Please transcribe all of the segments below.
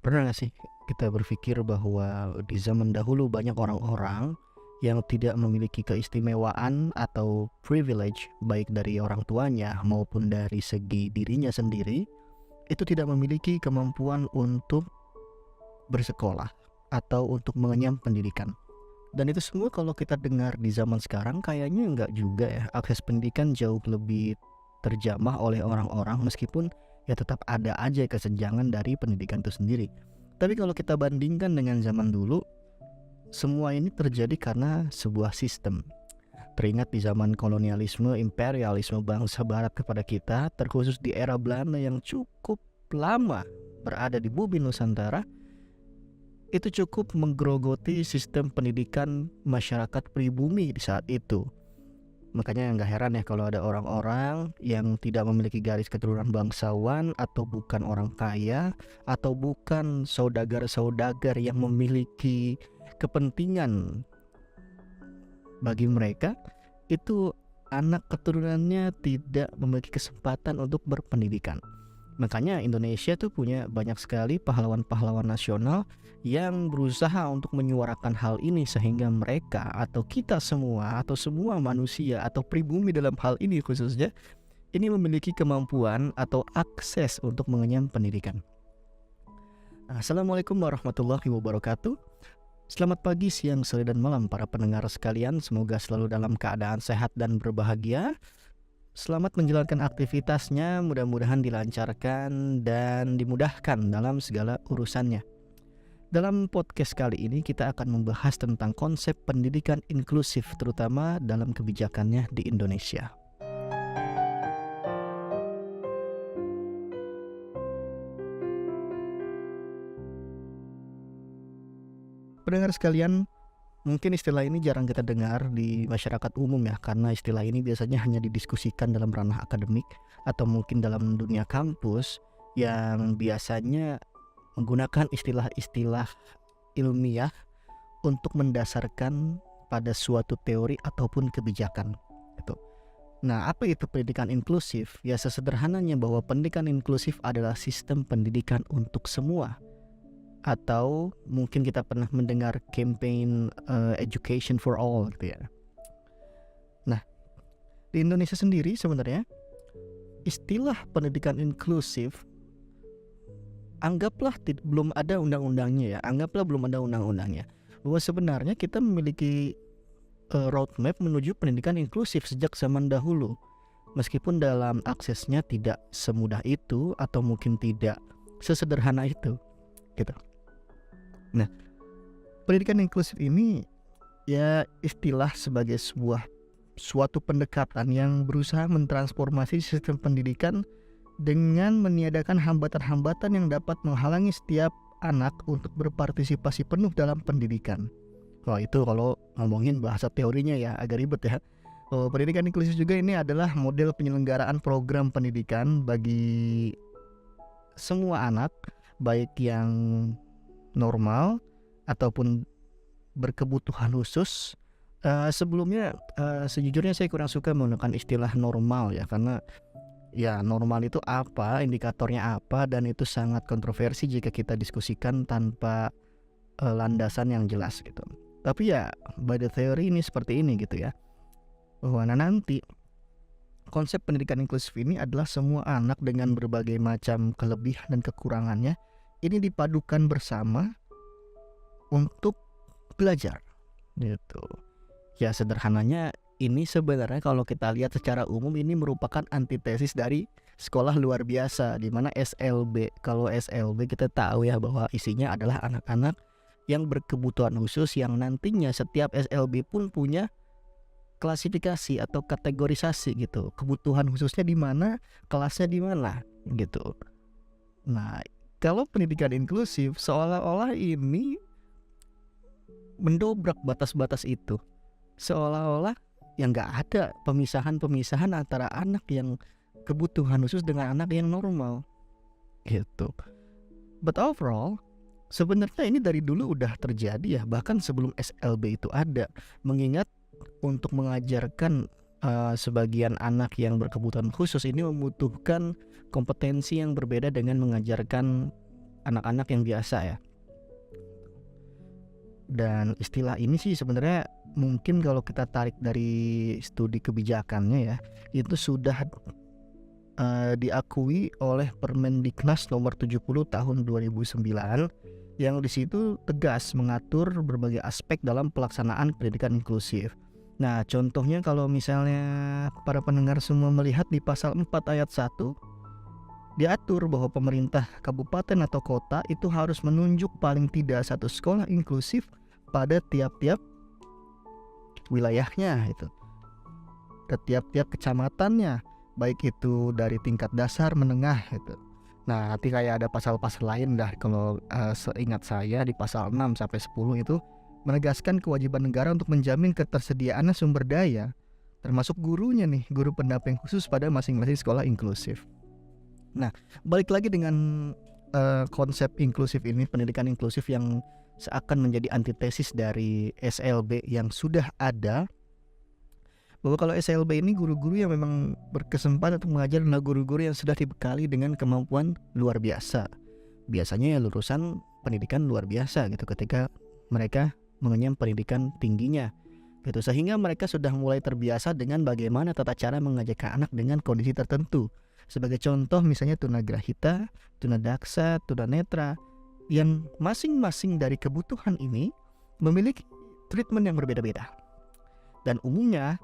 Pernah nggak sih kita berpikir bahwa di zaman dahulu banyak orang-orang yang tidak memiliki keistimewaan atau privilege baik dari orang tuanya maupun dari segi dirinya sendiri, itu tidak memiliki kemampuan untuk bersekolah atau untuk mengenyam pendidikan. Dan itu semua kalau kita dengar di zaman sekarang kayaknya enggak juga ya. Akses pendidikan jauh lebih terjamah oleh orang-orang meskipun ya tetap ada aja kesenjangan dari pendidikan itu sendiri. Tapi kalau kita bandingkan dengan zaman dulu, semua ini terjadi karena sebuah sistem. Teringat di zaman kolonialisme, imperialisme bangsa barat kepada kita, terkhusus di era Belanda yang cukup lama berada di bumi Nusantara, itu cukup menggerogoti sistem pendidikan masyarakat pribumi di saat itu. Makanya nggak heran ya kalau ada orang-orang yang tidak memiliki garis keturunan bangsawan atau bukan orang kaya atau bukan saudagar-saudagar yang memiliki kepentingan bagi mereka, itu anak keturunannya tidak memiliki kesempatan untuk berpendidikan. Makanya Indonesia tuh punya banyak sekali pahlawan-pahlawan nasional yang berusaha untuk menyuarakan hal ini sehingga mereka atau kita semua atau semua manusia atau pribumi dalam hal ini khususnya ini memiliki kemampuan atau akses untuk mengenyam pendidikan. Assalamualaikum warahmatullahi wabarakatuh. Selamat pagi, siang, sore, dan malam para pendengar sekalian. Semoga selalu dalam keadaan sehat dan berbahagia. Selamat menjalankan aktivitasnya, mudah-mudahan dilancarkan dan dimudahkan dalam segala urusannya. Dalam podcast kali ini kita akan membahas tentang konsep pendidikan inklusif terutama dalam kebijakannya di Indonesia. Pendengar sekalian, mungkin istilah ini jarang kita dengar di masyarakat umum ya, karena istilah ini biasanya hanya didiskusikan dalam ranah akademik atau mungkin dalam dunia kampus yang biasanya menggunakan istilah-istilah ilmiah untuk mendasarkan pada suatu teori ataupun kebijakan. Gitu. Nah, apa itu pendidikan inklusif? Ya sesederhananya bahwa pendidikan inklusif adalah sistem pendidikan untuk semua. Atau mungkin kita pernah mendengar campaign education for all gitu ya. Nah, di Indonesia sendiri sebenarnya istilah pendidikan inklusif anggaplah belum ada undang-undangnya ya. Anggaplah belum ada undang-undangnya. Bahwa sebenarnya kita memiliki roadmap menuju pendidikan inklusif sejak zaman dahulu. Meskipun dalam aksesnya tidak semudah itu atau mungkin tidak sesederhana itu gitu. Nah, pendidikan inklusif ini ya istilah sebagai suatu pendekatan yang berusaha mentransformasi sistem pendidikan dengan meniadakan hambatan-hambatan yang dapat menghalangi setiap anak untuk berpartisipasi penuh dalam pendidikan. Wah, itu kalau ngomongin bahasa teorinya ya agak ribet ya. Pendidikan inklusif juga ini adalah model penyelenggaraan program pendidikan bagi semua anak, baik yang normal ataupun berkebutuhan khusus. Sebelumnya sejujurnya saya kurang suka menggunakan istilah normal ya, karena ya normal itu apa, indikatornya apa, dan itu sangat kontroversi jika kita diskusikan tanpa landasan yang jelas gitu. Tapi ya by the theory ini seperti ini gitu ya, bahwa nanti konsep pendidikan inklusif ini adalah semua anak dengan berbagai macam kelebihan dan kekurangannya ini dipadukan bersama untuk belajar gitu. Ya sederhananya ini sebenarnya kalau kita lihat secara umum ini merupakan antitesis dari sekolah luar biasa di mana SLB. Kalau SLB kita tahu ya bahwa isinya adalah anak-anak yang berkebutuhan khusus yang nantinya setiap SLB pun punya klasifikasi atau kategorisasi gitu. Kebutuhan khususnya di mana, kelasnya di mana gitu. Nah, kalau pendidikan inklusif seolah-olah ini mendobrak batas-batas itu. Seolah-olah yang nggak ada pemisahan-pemisahan antara anak yang kebutuhan khusus dengan anak yang normal gitu. But overall sebenarnya ini dari dulu udah terjadi ya, bahkan sebelum SLB itu ada. Mengingat untuk mengajarkan sebagian anak yang berkebutuhan khusus ini membutuhkan kompetensi yang berbeda dengan mengajarkan anak-anak yang biasa ya. Dan istilah ini sih sebenarnya mungkin kalau kita tarik dari studi kebijakannya ya, itu sudah diakui oleh Permendiknas nomor 70 tahun 2009 yang di situ tegas mengatur berbagai aspek dalam pelaksanaan pendidikan inklusif. Nah, contohnya kalau misalnya para pendengar semua melihat di pasal 4 ayat 1 diatur bahwa pemerintah kabupaten atau kota itu harus menunjuk paling tidak satu sekolah inklusif pada tiap-tiap wilayahnya itu, ke tiap-tiap kecamatannya, baik itu dari tingkat dasar, menengah gitu. Nah, nanti kayak ada pasal-pasal lain dah kalau seingat saya di pasal 6 sampai 10 itu menegaskan kewajiban negara untuk menjamin ketersediaan sumber daya termasuk gurunya nih, guru pendamping khusus pada masing-masing sekolah inklusif. Nah, balik lagi dengan konsep inklusif ini, pendidikan inklusif yang seakan menjadi antitesis dari SLB yang sudah ada, bahwa kalau SLB ini guru-guru yang memang berkesempatan untuk mengajar adalah guru-guru yang sudah dibekali dengan kemampuan luar biasa. Biasanya ya lulusan pendidikan luar biasa gitu ketika mereka mengenyam pendidikan tingginya gitu, sehingga mereka sudah mulai terbiasa dengan bagaimana tata cara mengajarkan anak dengan kondisi tertentu. Sebagai contoh misalnya tunagrahita, tunadaksa, tunanetra, yang masing-masing dari kebutuhan ini memiliki treatment yang berbeda-beda. Dan umumnya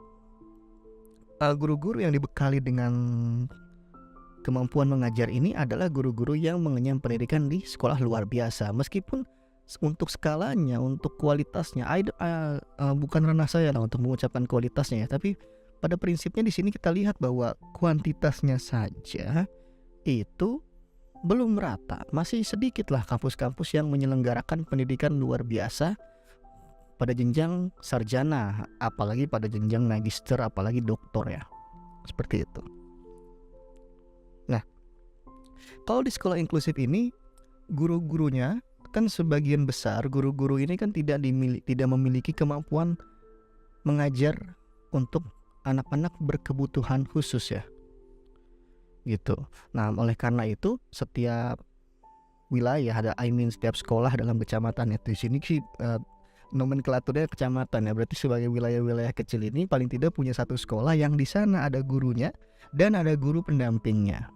guru-guru yang dibekali dengan kemampuan mengajar ini adalah guru-guru yang mengenyam pendidikan di sekolah luar biasa. Meskipun untuk skalanya, untuk kualitasnya, bukan ranah saya lah untuk mengucapkan kualitasnya ya, tapi pada prinsipnya di sini kita lihat bahwa kuantitasnya saja itu belum merata. Masih sedikitlah kampus-kampus yang menyelenggarakan pendidikan luar biasa pada jenjang sarjana, apalagi pada jenjang magister, apalagi doktor ya. Seperti itu. Nah, kalau di sekolah inklusif ini guru-gurunya kan sebagian besar guru-guru ini kan tidak memiliki kemampuan mengajar untuk anak-anak berkebutuhan khusus ya, gitu. Nah, oleh karena itu setiap wilayah setiap sekolah dalam kecamatan itu, di sini sih nomenklaturnya kecamatan ya, berarti sebagai wilayah-wilayah kecil ini paling tidak punya satu sekolah yang di sana ada gurunya dan ada guru pendampingnya.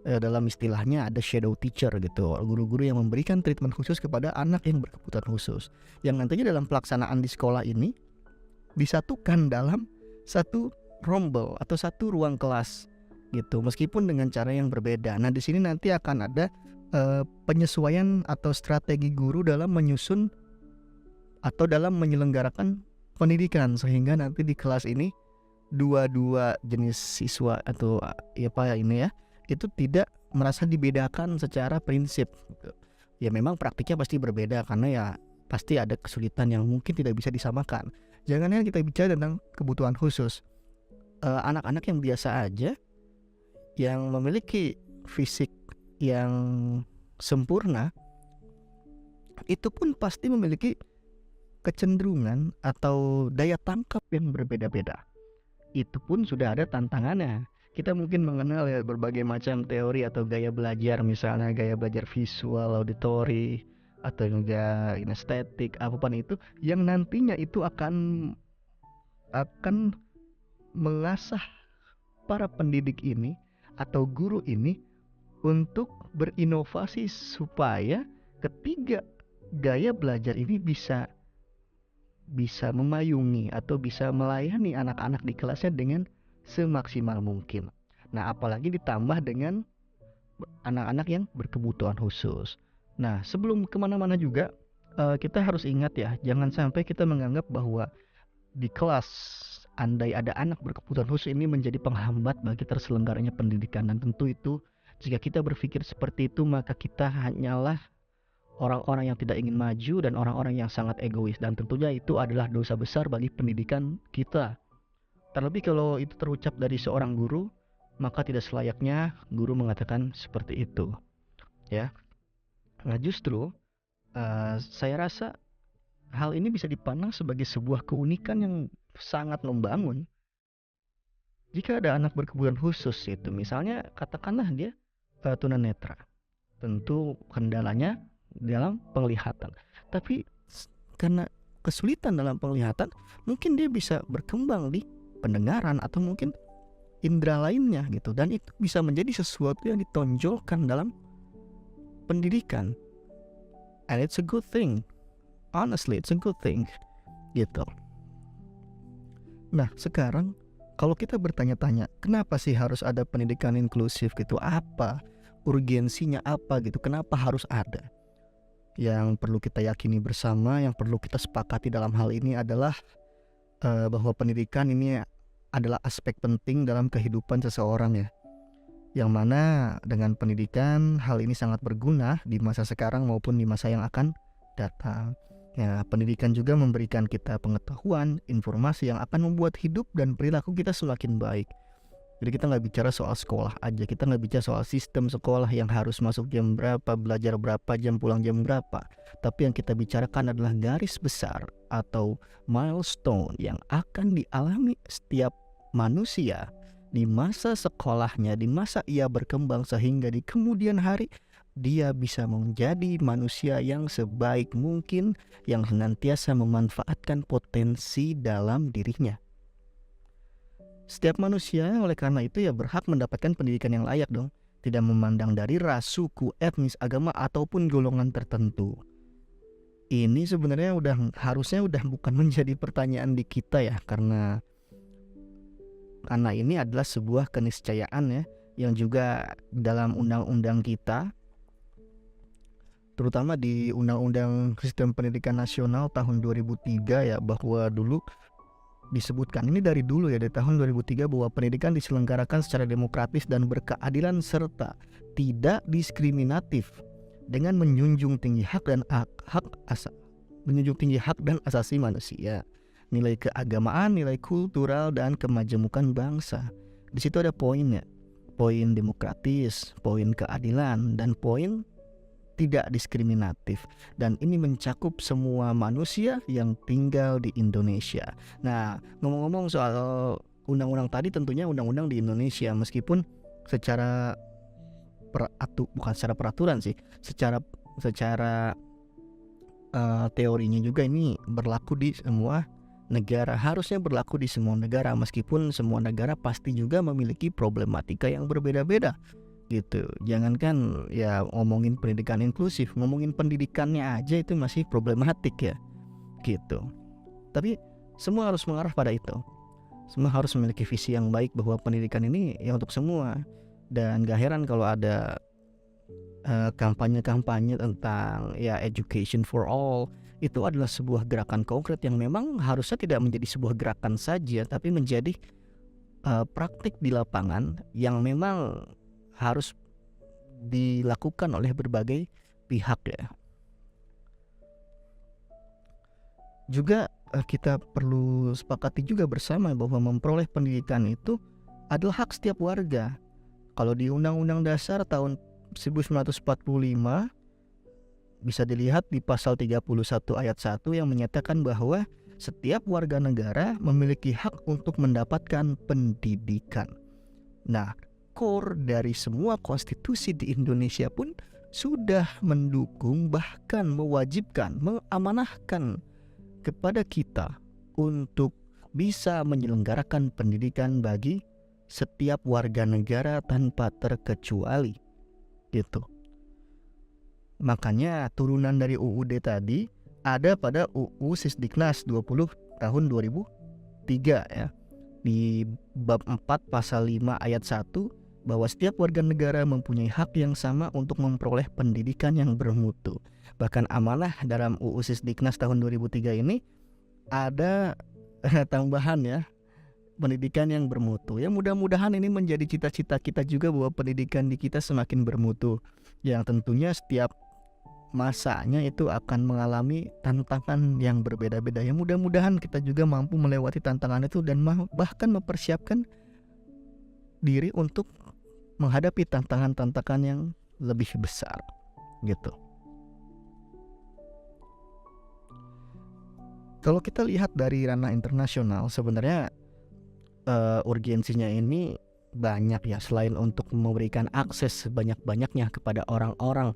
Dalam istilahnya ada shadow teacher gitu, guru-guru yang memberikan treatment khusus kepada anak yang berkebutuhan khusus, yang nantinya dalam pelaksanaan di sekolah ini disatukan dalam satu rombel atau satu ruang kelas gitu, meskipun dengan cara yang berbeda. Nah, di sini nanti akan ada penyesuaian atau strategi guru dalam menyusun atau dalam menyelenggarakan pendidikan, sehingga nanti di kelas ini dua jenis siswa atau ini ya, itu tidak merasa dibedakan secara prinsip gitu. Ya memang praktiknya pasti berbeda karena ya pasti ada kesulitan yang mungkin tidak bisa disamakan. Jangan kita bicara tentang kebutuhan khusus, anak-anak yang biasa aja yang memiliki fisik yang sempurna itu pun pasti memiliki kecenderungan atau daya tangkap yang berbeda-beda. Itu pun sudah ada tantangannya. Kita mungkin mengenal ya berbagai macam teori atau gaya belajar, misalnya gaya belajar visual, auditori, atau juga kinestetik, apapun itu yang nantinya itu akan mengasah para pendidik ini atau guru ini untuk berinovasi supaya ketiga gaya belajar ini bisa memayungi atau bisa melayani anak-anak di kelasnya dengan semaksimal mungkin. Nah, apalagi ditambah dengan anak-anak yang berkebutuhan khusus. Nah, sebelum kemana-mana juga kita harus ingat ya, jangan sampai kita menganggap bahwa di kelas andai ada anak berkebutuhan khusus ini menjadi penghambat bagi terselenggaranya pendidikan. Dan tentu itu jika kita berpikir seperti itu, maka kita hanyalah orang-orang yang tidak ingin maju dan orang-orang yang sangat egois, dan tentunya itu adalah dosa besar bagi pendidikan kita. Terlebih kalau itu terucap dari seorang guru, maka tidak selayaknya guru mengatakan seperti itu ya. Nah, justru saya rasa hal ini bisa dipandang sebagai sebuah keunikan yang sangat membangun. Jika ada anak berkebutuhan khusus itu, misalnya katakanlah dia tunanetra, Tentu kendalanya dalam penglihatan. Tapi karena kesulitan dalam penglihatan, mungkin dia bisa berkembang di pendengaran atau mungkin indera lainnya gitu, dan itu bisa menjadi sesuatu yang ditonjolkan dalam pendidikan. And it's a good thing. Honestly, it's a good thing gitu. Nah, sekarang kalau kita bertanya-tanya, kenapa sih harus ada pendidikan inklusif gitu? Apa urgensinya apa gitu? Kenapa harus ada? Yang perlu kita yakini bersama, yang perlu kita sepakati dalam hal ini adalah bahwa pendidikan ini adalah aspek penting dalam kehidupan seseorang ya. Yang mana dengan pendidikan hal ini sangat berguna di masa sekarang maupun di masa yang akan datang. Ya, pendidikan juga memberikan kita pengetahuan, informasi yang akan membuat hidup dan perilaku kita semakin baik. Jadi kita nggak bicara soal sekolah aja, kita nggak bicara soal sistem sekolah yang harus masuk jam berapa, belajar berapa jam, pulang jam berapa. Tapi yang kita bicarakan adalah garis besar atau milestone yang akan dialami setiap manusia di masa sekolahnya, di masa ia berkembang sehingga di kemudian hari dia bisa menjadi manusia yang sebaik mungkin, yang senantiasa memanfaatkan potensi dalam dirinya. Setiap manusia oleh karena itu ya berhak mendapatkan pendidikan yang layak dong, tidak memandang dari ras, suku, etnis, agama ataupun golongan tertentu. Ini sebenarnya harusnya bukan menjadi pertanyaan di kita ya, karena ini adalah sebuah keniscayaan ya, yang juga dalam undang-undang kita, terutama di Undang-Undang Sistem Pendidikan Nasional tahun 2003 ya, bahwa dulu disebutkan, ini dari dulu ya, dari tahun 2003, bahwa pendidikan diselenggarakan secara demokratis dan berkeadilan serta tidak diskriminatif dengan menjunjung tinggi hak dan asasi manusia, nilai keagamaan, nilai kultural dan kemajemukan bangsa. Di situ ada poinnya, poin demokratis, poin keadilan, dan poin tidak diskriminatif, dan ini mencakup semua manusia yang tinggal di Indonesia. Nah, ngomong-ngomong soal undang-undang tadi, tentunya undang-undang di Indonesia meskipun secara bukan secara peraturan sih, secara teorinya juga ini berlaku di semua negara, harusnya berlaku di semua negara, meskipun semua negara pasti juga memiliki problematika yang berbeda-beda gitu. Jangankan ya ngomongin pendidikan inklusif, ngomongin pendidikannya aja itu masih problematik ya gitu. Tapi semua harus mengarah pada itu. Semua harus memiliki visi yang baik bahwa pendidikan ini ya untuk semua. Dan gak heran kalau ada kampanye-kampanye tentang ya education for all. Itu adalah sebuah gerakan konkret yang memang harusnya tidak menjadi sebuah gerakan saja, tapi menjadi praktik di lapangan yang memang harus dilakukan oleh berbagai pihak ya. Juga kita perlu sepakati juga bersama bahwa memperoleh pendidikan itu adalah hak setiap warga. Kalau di Undang-Undang Dasar tahun 1945 bisa dilihat di pasal 31 ayat 1 yang menyatakan bahwa setiap warga negara memiliki hak untuk mendapatkan pendidikan. Nah, core dari semua konstitusi di Indonesia pun sudah mendukung, bahkan mewajibkan, mengamanahkan kepada kita untuk bisa menyelenggarakan pendidikan bagi setiap warga negara tanpa terkecuali gitu. Makanya turunan dari UUD tadi ada pada UU Sisdiknas 20 tahun 2003 ya. Di bab 4 pasal 5 ayat 1, bahwa setiap warga negara mempunyai hak yang sama untuk memperoleh pendidikan yang bermutu. Bahkan amanah dalam UU Sisdiknas tahun 2003 ini ada tambahan ya, pendidikan yang bermutu. Ya mudah-mudahan ini menjadi cita-cita kita juga bahwa pendidikan di kita semakin bermutu. Yang tentunya setiap masanya itu akan mengalami tantangan yang berbeda-beda. Ya mudah-mudahan kita juga mampu melewati tantangan itu dan bahkan mempersiapkan diri untuk menghadapi tantangan-tantangan yang lebih besar gitu. Kalau kita lihat dari ranah internasional, sebenarnya urgensinya ini banyak ya, selain untuk memberikan akses sebanyak-banyaknya kepada orang-orang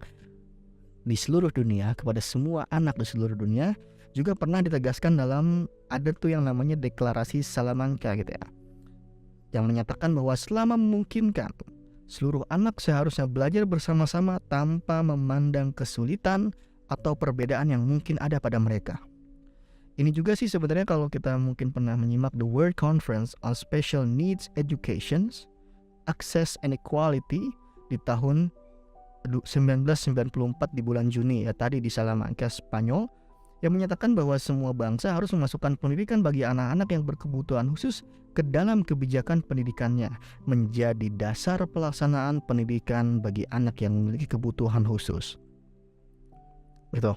di seluruh dunia, kepada semua anak di seluruh dunia, juga pernah ditegaskan dalam ada tuh yang namanya Deklarasi Salamanca gitu ya, yang menyatakan bahwa selama memungkinkan, seluruh anak seharusnya belajar bersama-sama tanpa memandang kesulitan atau perbedaan yang mungkin ada pada mereka. Ini juga sih sebenarnya kalau kita mungkin pernah menyimak The World Conference on Special Needs Education, Access and Equality di tahun 1994 di bulan Juni ya, tadi di Salamanca, Spanyol, yang menyatakan bahwa semua bangsa harus memasukkan pendidikan bagi anak-anak yang berkebutuhan khusus ke dalam kebijakan pendidikannya, menjadi dasar pelaksanaan pendidikan bagi anak yang memiliki kebutuhan khusus. Gitu.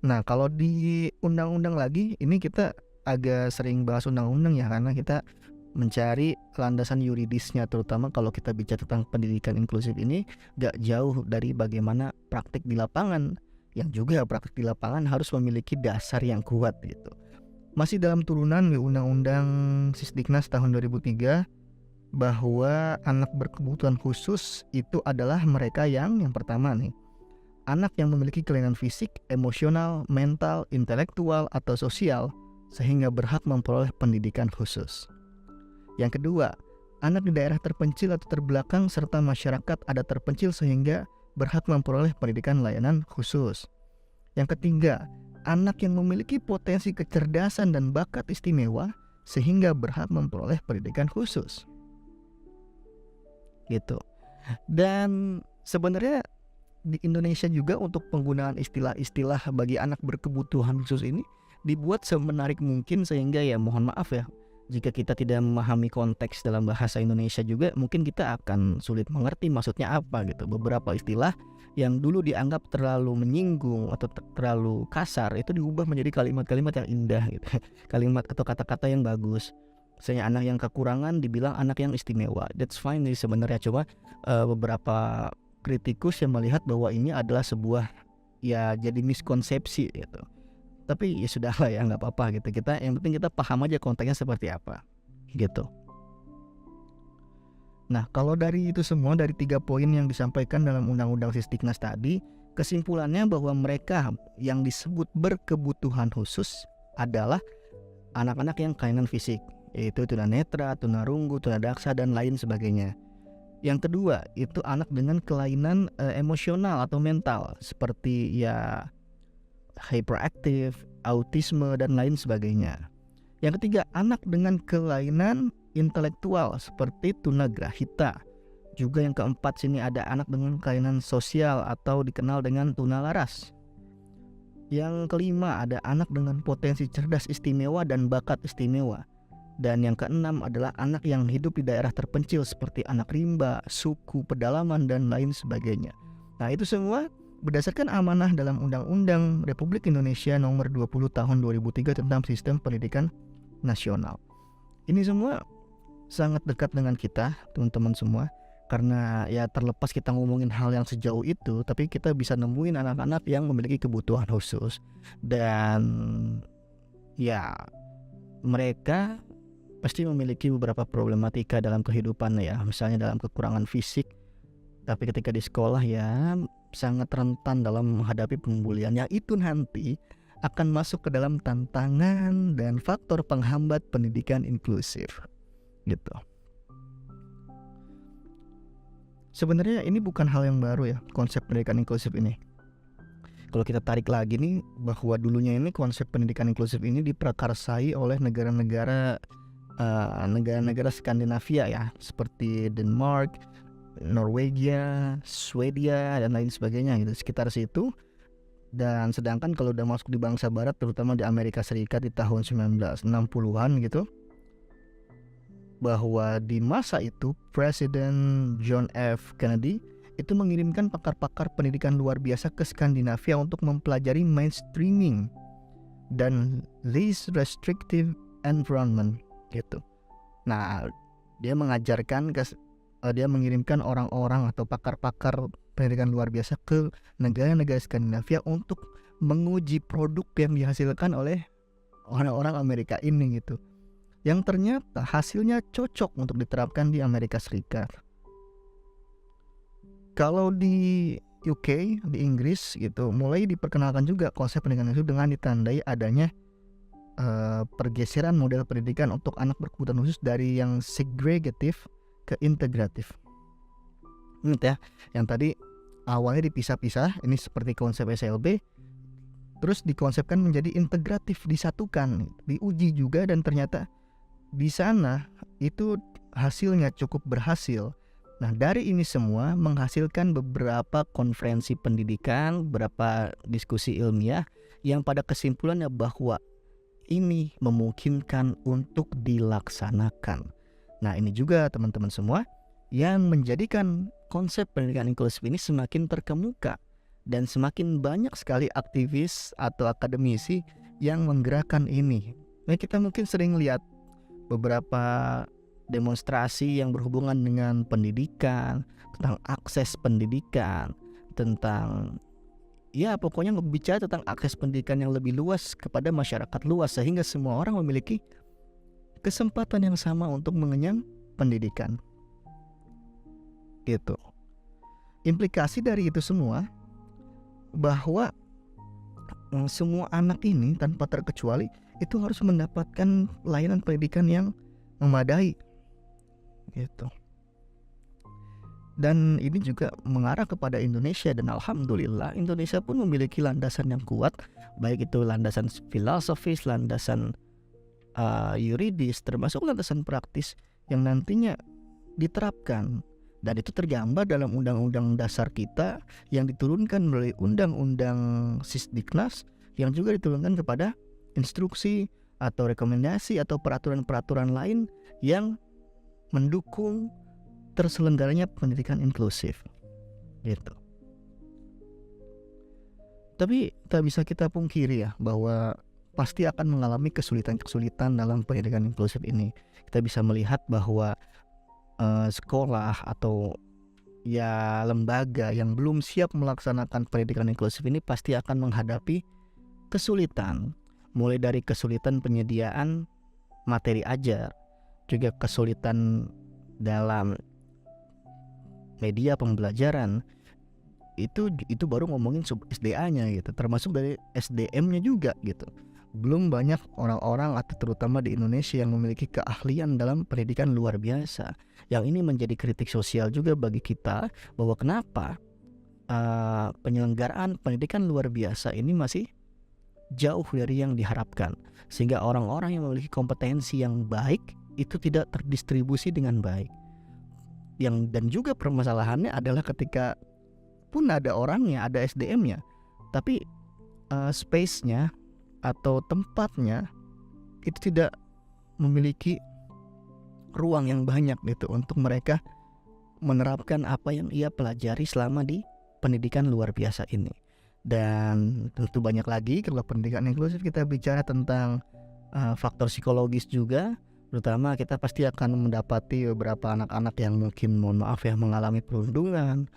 Nah, kalau di undang-undang lagi, ini kita agak sering bahas undang-undang ya, karena kita mencari landasan yuridisnya, terutama kalau kita bicara tentang pendidikan inklusif ini gak jauh dari bagaimana praktik di lapangan, yang juga praktik di lapangan harus memiliki dasar yang kuat gitu. Masih dalam turunan di Undang-Undang Sisdiknas tahun 2003, bahwa anak berkebutuhan khusus itu adalah mereka yang pertama nih, anak yang memiliki kelainan fisik, emosional, mental, intelektual, atau sosial sehingga berhak memperoleh pendidikan khusus. Yang kedua, anak di daerah terpencil atau terbelakang serta masyarakat adat terpencil sehingga berhak memperoleh pendidikan layanan khusus. Yang ketiga, anak yang memiliki potensi kecerdasan dan bakat istimewa sehingga berhak memperoleh pendidikan khusus. Gitu. Dan sebenarnya di Indonesia juga untuk penggunaan istilah-istilah bagi anak berkebutuhan khusus ini dibuat semenarik mungkin, sehingga ya mohon maaf ya, jika kita tidak memahami konteks dalam bahasa Indonesia juga mungkin kita akan sulit mengerti maksudnya apa gitu. Beberapa istilah yang dulu dianggap terlalu menyinggung atau terlalu kasar itu diubah menjadi kalimat-kalimat yang indah gitu. Kalimat atau kata-kata yang bagus. Misalnya anak yang kekurangan dibilang anak yang istimewa. That's fine nih sebenarnya, coba beberapa kritikus yang melihat bahwa ini adalah sebuah ya jadi miskonsepsi gitu. Tapi ya sudahlah ya, nggak apa-apa gitu. Kita yang penting kita paham aja konteksnya seperti apa gitu. Nah, kalau dari itu semua, dari 3 poin yang disampaikan dalam Undang-Undang Sisdiknas tadi, kesimpulannya bahwa mereka yang disebut berkebutuhan khusus adalah anak-anak yang kelainan fisik, yaitu tunanetra, tunarunggu, tunadaksa, dan lain sebagainya. Yang kedua, itu anak dengan kelainan emosional atau mental seperti ya hyperaktif, autisme, dan lain sebagainya. Yang ketiga, anak dengan kelainan intelektual seperti tunagrahita. Juga yang keempat sini ada anak dengan kelainan sosial atau dikenal dengan tunalaras. Yang kelima ada anak dengan potensi cerdas istimewa dan bakat istimewa. Dan yang keenam adalah anak yang hidup di daerah terpencil seperti anak rimba, suku, pedalaman, dan lain sebagainya. Nah, itu semua berdasarkan amanah dalam Undang-Undang Republik Indonesia Nomor 20 Tahun 2003 tentang Sistem Pendidikan Nasional. Ini semua sangat dekat dengan kita, teman-teman semua. Karena ya terlepas kita ngomongin hal yang sejauh itu, tapi kita bisa nemuin anak-anak yang memiliki kebutuhan khusus. Dan ya mereka pasti memiliki beberapa problematika dalam kehidupan ya, misalnya dalam kekurangan fisik, tapi ketika di sekolah ya sangat rentan dalam menghadapi pembulian, yang itu nanti akan masuk ke dalam tantangan dan faktor penghambat pendidikan inklusif gitu. Sebenarnya ini bukan hal yang baru ya, konsep pendidikan inklusif ini. Kalau kita tarik lagi nih, bahwa dulunya ini konsep pendidikan inklusif ini diprakarsai oleh negara-negara Skandinavia ya, seperti Denmark, Norwegia, Swedia, dan lain sebagainya gitu, sekitar situ. Dan sedangkan kalau udah masuk di bangsa barat, terutama di Amerika Serikat di tahun 1960-an gitu, bahwa di masa itu Presiden John F. Kennedy itu mengirimkan pakar-pakar pendidikan luar biasa ke Skandinavia untuk mempelajari mainstreaming dan least restrictive environment gitu. Nah, dia mengirimkan orang-orang atau pakar-pakar pendidikan luar biasa ke negara-negara Skandinavia untuk menguji produk yang dihasilkan oleh orang-orang Amerika ini gitu. yang ternyata hasilnya cocok untuk diterapkan di Amerika Serikat. Kalau di UK, di Inggris gitu, mulai diperkenalkan juga konsep pendidikan itu dengan ditandai adanya pergeseran model pendidikan untuk anak berkebutuhan khusus dari yang segregatif ke integratif. Ingat ya, yang tadi awalnya dipisah-pisah, ini seperti konsep SLB, terus dikonsepkan menjadi integratif, disatukan, diuji juga, dan ternyata di sana itu hasilnya cukup berhasil. Nah, dari ini semua menghasilkan beberapa konferensi pendidikan, beberapa diskusi ilmiah yang pada kesimpulannya bahwa ini memungkinkan untuk dilaksanakan. Nah, ini juga teman-teman semua yang menjadikan konsep pendidikan inklusif ini semakin terkemuka dan semakin banyak sekali aktivis atau akademisi yang menggerakkan ini. Nah, kita mungkin sering lihat beberapa demonstrasi yang berhubungan dengan pendidikan, tentang akses pendidikan, tentang pokoknya bicara tentang akses pendidikan yang lebih luas kepada masyarakat luas, sehingga semua orang memiliki kesempatan yang sama untuk mengenyam pendidikan. Gitu. Implikasi dari itu semua bahwa semua anak ini tanpa terkecuali itu harus mendapatkan layanan pendidikan yang memadai. Gitu. Dan ini juga mengarah kepada Indonesia, dan alhamdulillah Indonesia pun memiliki landasan yang kuat, baik itu landasan filosofis, landasan yuridis, termasuk landasan praktis yang nantinya diterapkan, dan itu tergambar dalam undang-undang dasar kita yang diturunkan melalui undang-undang Sisdiknas, yang juga diturunkan kepada instruksi atau rekomendasi atau peraturan-peraturan lain yang mendukung terselenggaranya pendidikan inklusif gitu. Tapi tak bisa kita pungkiri ya bahwa pasti akan mengalami kesulitan-kesulitan dalam pendidikan inklusif ini. Kita bisa melihat bahwa sekolah atau lembaga yang belum siap melaksanakan pendidikan inklusif ini pasti akan menghadapi kesulitan, mulai dari kesulitan penyediaan materi ajar, juga kesulitan dalam media pembelajaran. Itu baru ngomongin sub SDA-nya gitu, termasuk dari SDM-nya juga gitu. Belum banyak orang-orang atau terutama di Indonesia yang memiliki keahlian dalam pendidikan luar biasa. Yang ini menjadi kritik sosial juga bagi kita, bahwa kenapa penyelenggaraan pendidikan luar biasa ini masih jauh dari yang diharapkan, sehingga orang-orang yang memiliki kompetensi yang baik itu tidak terdistribusi dengan baik. Dan juga permasalahannya adalah ketika pun ada orangnya, ada SDM-nya, tapi space-nya atau tempatnya itu tidak memiliki ruang yang banyak gitu untuk mereka menerapkan apa yang ia pelajari selama di pendidikan luar biasa ini. Dan tentu banyak lagi. Kalau pendidikan inklusif kita bicara tentang faktor psikologis juga, terutama kita pasti akan mendapati beberapa anak-anak yang mungkin mengalami perundungan,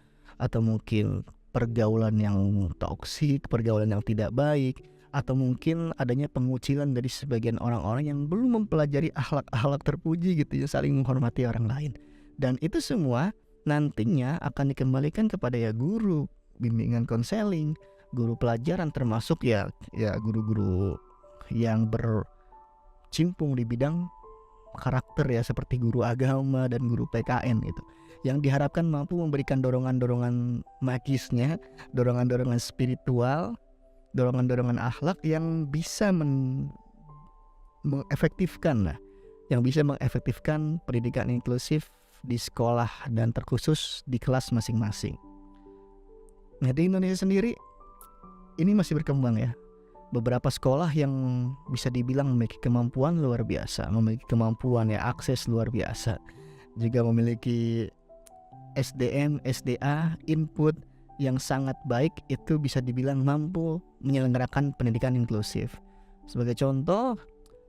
atau mungkin pergaulan yang toksik, pergaulan yang tidak baik, atau mungkin adanya pengucilan dari sebagian orang-orang yang belum mempelajari akhlak-akhlak terpuji gitu ya, saling menghormati orang lain. Dan itu semua nantinya akan dikembalikan kepada guru bimbingan konseling, guru pelajaran, termasuk guru-guru yang bercimpung di bidang karakter seperti guru agama dan guru PKN itu, yang diharapkan mampu memberikan dorongan-dorongan magisnya, dorongan-dorongan spiritual, dorongan-dorongan akhlak yang bisa mengefektifkan pendidikan inklusif di sekolah dan terkhusus di kelas masing-masing. Nah, di Indonesia sendiri ini masih berkembang ya. Beberapa sekolah yang bisa dibilang memiliki kemampuan luar biasa, memiliki kemampuan akses luar biasa, juga memiliki SDM, SDA, input yang sangat baik, itu bisa dibilang mampu menyelenggarakan pendidikan inklusif. Sebagai contoh,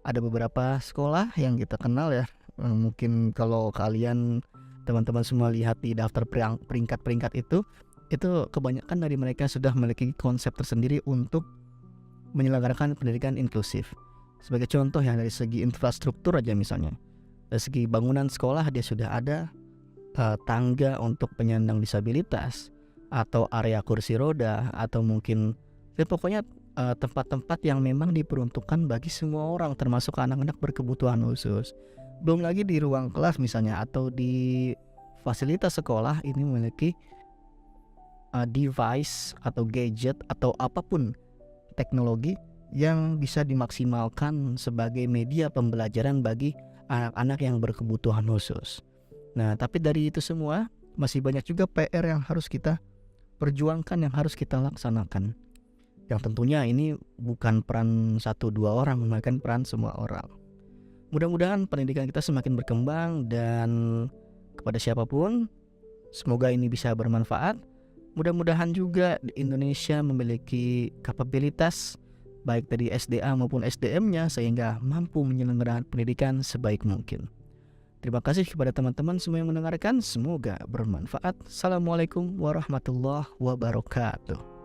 ada beberapa sekolah yang kita kenal ya. Mungkin kalau kalian teman-teman semua lihat di daftar peringkat-peringkat itu kebanyakan dari mereka sudah memiliki konsep tersendiri untuk menyelenggarakan pendidikan inklusif. Sebagai contoh ya, dari segi infrastruktur aja misalnya, dari segi bangunan sekolah dia sudah ada, tangga untuk penyandang disabilitas, atau area kursi roda, atau mungkin ya pokoknya tempat-tempat yang memang diperuntukkan bagi semua orang, termasuk anak-anak berkebutuhan khusus. Belum lagi di ruang kelas misalnya, atau di fasilitas sekolah ini memiliki device atau gadget atau apapun teknologi yang bisa dimaksimalkan sebagai media pembelajaran bagi anak-anak yang berkebutuhan khusus. Nah, tapi dari itu semua masih banyak juga PR yang harus kita perjuangkan, yang harus kita laksanakan. Yang tentunya ini bukan peran 1-2 orang, melainkan peran semua orang. Mudah-mudahan pendidikan kita semakin berkembang, dan kepada siapapun semoga ini bisa bermanfaat. Mudah-mudahan juga Indonesia memiliki kapabilitas baik dari SDA maupun SDM-nya sehingga mampu menyelenggarakan pendidikan sebaik mungkin. Terima kasih kepada teman-teman semua yang mendengarkan, semoga bermanfaat. Assalamualaikum warahmatullahi wabarakatuh.